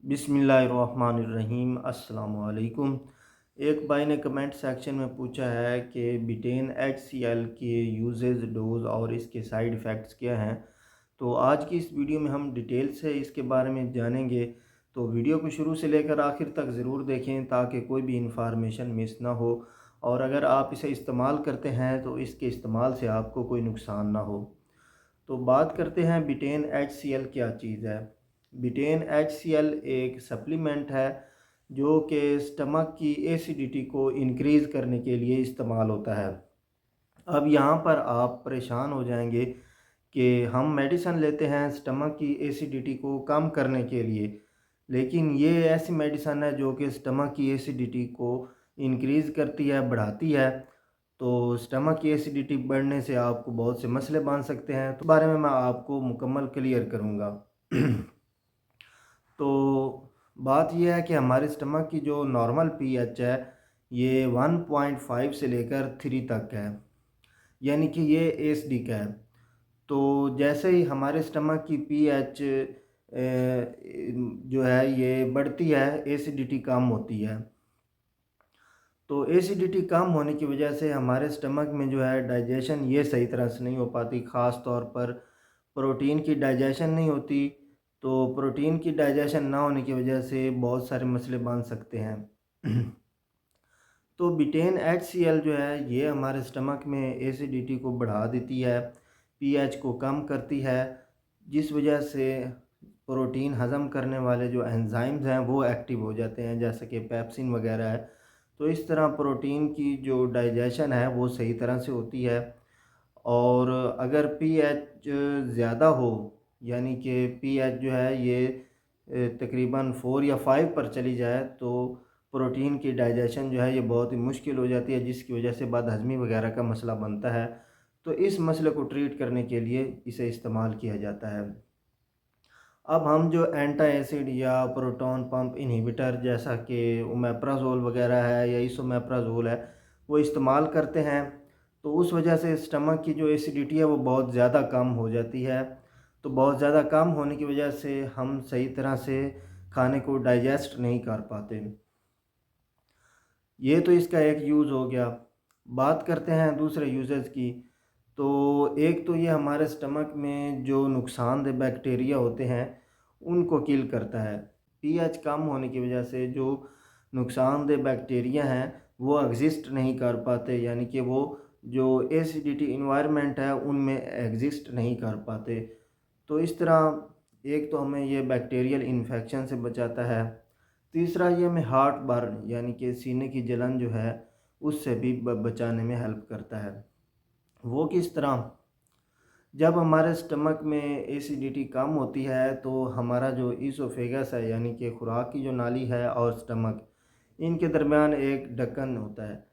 बिस्मिल्लाहिर्रहमानिर्रहीम अस्सलामुअलैकुम। एक भाई ने कमेंट सेक्शन में पूछा है कि बिटेन HCl के यूजेस, डोज और इसके साइड इफ़ेक्ट्स क्या हैं। तो आज की इस वीडियो में हम डिटेल से इसके बारे में जानेंगे। तो वीडियो को शुरू से लेकर आखिर तक ज़रूर देखें ताकि कोई भी इंफॉर्मेशन मिस ना हो, और अगर आप इसे इस्तेमाल करते हैं तो इसके इस्तेमाल से आपको कोई नुकसान ना हो। तो बात करते हैं बिटेन HCl क्या चीज़ है। बिटेन HCl एक सप्लीमेंट है जो कि स्टमक की एसिडिटी को इंक्रीज़ करने के लिए इस्तेमाल होता है। अब यहाँ पर आप परेशान हो जाएंगे कि हम मेडिसन लेते हैं स्टमक की एसिडिटी को कम करने के लिए, लेकिन ये ऐसी मेडिसन है जो कि स्टमक की एसिडिटी को इंक्रीज़ करती है, बढ़ाती है। तो स्टमक की एसिडिटी बढ़ने से आपको बहुत से मसले बन सकते हैं, तो बारे में मैं आपको मुकम्मल क्लियर करूँगा। तो बात यह है कि हमारे स्टमक की जो नॉर्मल पीएच है ये 1.5 से लेकर 3 तक है, यानी कि ये एसिडिक है। तो जैसे ही हमारे स्टमक की पीएच जो है ये बढ़ती है, एसिडिटी कम होती है। तो एसिडिटी कम होने की वजह से हमारे स्टमक में जो है डाइजेशन ये सही तरह से नहीं हो पाती, ख़ास तौर पर प्रोटीन की डाइजेशन नहीं होती। तो प्रोटीन की डाइजेशन ना होने की वजह से बहुत सारे मसले बन सकते हैं। तो बिटेन HCl जो है ये हमारे स्टमक में एसिडिटी को बढ़ा देती है, पीएच को कम करती है, जिस वजह से प्रोटीन हज़म करने वाले जो एंजाइम्स हैं वो एक्टिव हो जाते हैं, जैसे कि पेप्सिन वगैरह है। तो इस तरह प्रोटीन की जो डाइजेशन है वो सही तरह से होती है। और अगर पीएच ज़्यादा हो, यानी कि पीएच जो है ये तकरीबन 4 या 5 पर चली जाए, तो प्रोटीन की डाइजेशन जो है ये बहुत ही मुश्किल हो जाती है, जिसकी वजह से बदहज़मी वगैरह का मसला बनता है। तो इस मसले को ट्रीट करने के लिए इसे इस्तेमाल किया जाता है। अब हम जो एंटी एसिड या प्रोटॉन पंप इन्हिबिटर जैसा कि ओमेप्राजोल वगैरह है या इसोमेप्राजोल है वो इस्तेमाल करते हैं, तो उस वजह से स्टमक की जो एसिडिटी है वो बहुत ज़्यादा कम हो जाती है। तो बहुत ज़्यादा कम होने की वजह से हम सही तरह से खाने को डाइजेस्ट नहीं कर पाते। ये तो इसका एक यूज़ हो गया। बात करते हैं दूसरे यूज़ेस की। तो एक तो ये हमारे स्टमक में जो नुकसानदेह बैक्टीरिया होते हैं उनको किल करता है। पीएच कम होने की वजह से जो नुकसानदेह बैक्टीरिया हैं वो एग्जिस्ट नहीं कर पाते, यानी कि वो जो एसिडिटी इन्वायरमेंट है उनमें एग्जिस्ट नहीं कर पाते। तो इस तरह एक तो हमें ये बैक्टीरियल इन्फेक्शन से बचाता है। तीसरा ये हमें हार्ट बर्न यानी कि सीने की जलन जो है उससे भी बचाने में हेल्प करता है। वो किस तरह? जब हमारे स्टमक में एसिडिटी कम होती है तो हमारा जो ईसोफेगस है, यानी कि खुराक की जो नाली है और स्टमक, इनके दरमियान एक ढक्कन होता है।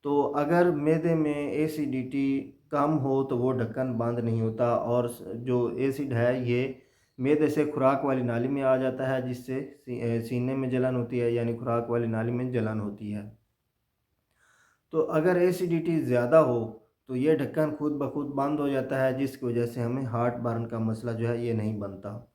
तो अगर मैदे में एसिडिटी कम हो तो वो ढक्कन बंद नहीं होता, और जो एसिड है ये मैदे से खुराक वाली नाली में आ जाता है, जिससे सीने में जलन होती है, यानी खुराक वाली नाली में जलन होती है। तो अगर एसिडिटी ज़्यादा हो तो ये ढक्कन खुद ब खुद बंद हो जाता है, जिसकी वजह से हमें हार्ट बर्न का मसला जो है ये नहीं बनता।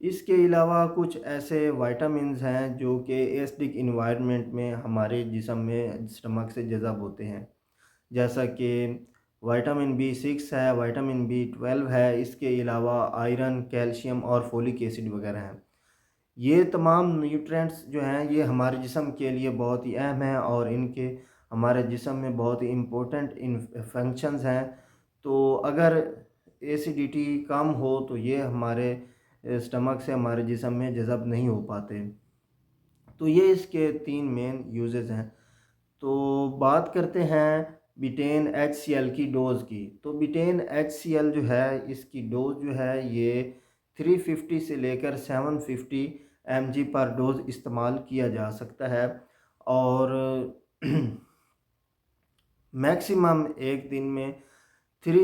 इसके अलावा कुछ ऐसे वाइटामिन्स हैं जो कि एसिडिक इन्वायरमेंट में हमारे जिस्म में स्टमक से जज़ब होते हैं, जैसा कि विटामिन B6 है, विटामिन B12 है, इसके अलावा आयरन, कैल्शियम और फोलिक एसिड वगैरह हैं। ये तमाम न्यूट्रिएंट्स जो हैं ये हमारे जिस्म के लिए बहुत ही अहम हैं, और इनके हमारे जिस्म में बहुत ही इम्पोर्टेंट इन फंक्शंस हैं। तो अगर एसिडिटी कम हो तो ये हमारे स्टमक से हमारे जिस्म में जज़ब नहीं हो पाते। तो ये इसके 3 मेन यूजेस हैं। तो बात करते हैं बिटेन HCl की डोज़ की। तो बिटेन HCl जो है इसकी डोज़ जो है ये 350 से लेकर 750 mg पर डोज़ इस्तेमाल किया जा सकता है। और मैक्सिमम एक दिन में थ्री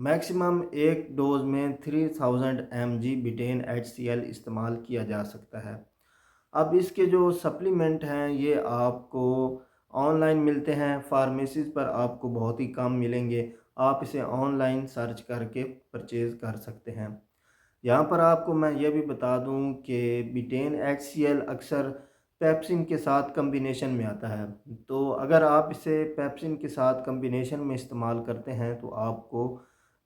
मैक्सिमम एक डोज में 3000 mg बिटेन HCl इस्तेमाल किया जा सकता है। अब इसके जो सप्लीमेंट हैं ये आपको ऑनलाइन मिलते हैं, फार्मेसीज़ पर आपको बहुत ही कम मिलेंगे। आप इसे ऑनलाइन सर्च करके परचेज़ कर सकते हैं। यहाँ पर आपको मैं ये भी बता दूँ कि बिटेन HCl अक्सर पेप्सिन के साथ कम्बिनेशन में आता है। तो अगर आप इसे पेप्सिन के साथ कम्बिनेशन में इस्तेमाल करते हैं तो आपको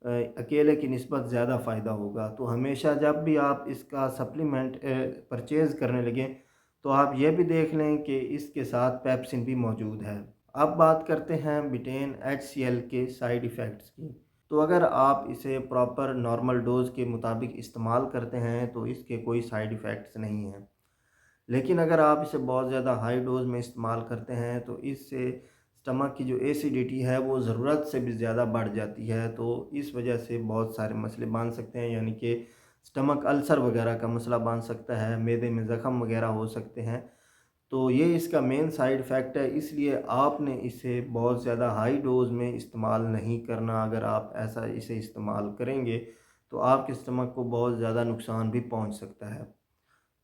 अकेले की निस्बत ज़्यादा फ़ायदा होगा। तो हमेशा जब भी आप इसका सप्लीमेंट परचेज़ करने लगें तो आप ये भी देख लें कि इसके साथ पेप्सिन भी मौजूद है। अब बात करते हैं बिटेन HCl के साइड इफ़ेक्ट्स की। तो अगर आप इसे प्रॉपर नॉर्मल डोज़ के मुताबिक इस्तेमाल करते हैं तो इसके कोई साइड इफ़ेक्ट्स नहीं हैं। लेकिन अगर आप इसे बहुत ज़्यादा हाई डोज़ में इस्तेमाल करते हैं तो इससे स्टमक की जो एसिडिटी है वो ज़रूरत से भी ज़्यादा बढ़ जाती है। तो इस वजह से बहुत सारे मसले बन सकते हैं, यानी कि स्टमक अल्सर वगैरह का मसला बन सकता है, मैदे में ज़ख़म वगैरह हो सकते हैं। तो ये इसका मेन साइड इफ़ेक्ट है, इसलिए आपने इसे बहुत ज़्यादा हाई डोज़ में इस्तेमाल नहीं करना। अगर आप ऐसा इसे इस्तेमाल करेंगे तो आपके स्टमक को बहुत ज़्यादा नुकसान भी पहुंच सकता है।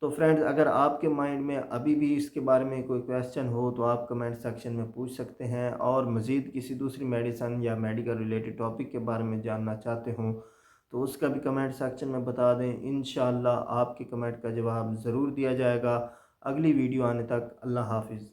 तो फ्रेंड्स, अगर आपके माइंड में अभी भी इसके बारे में कोई क्वेश्चन हो तो आप कमेंट सेक्शन में पूछ सकते हैं, और मज़ीद किसी दूसरी मेडिसन या मेडिकल रिलेटेड टॉपिक के बारे में जानना चाहते हों तो उसका भी कमेंट सेक्शन में बता दें। इंशाअल्लाह आपके कमेंट का जवाब ज़रूर दिया जाएगा। अगली वीडियो आने तक अल्लाह हाफ़िज़।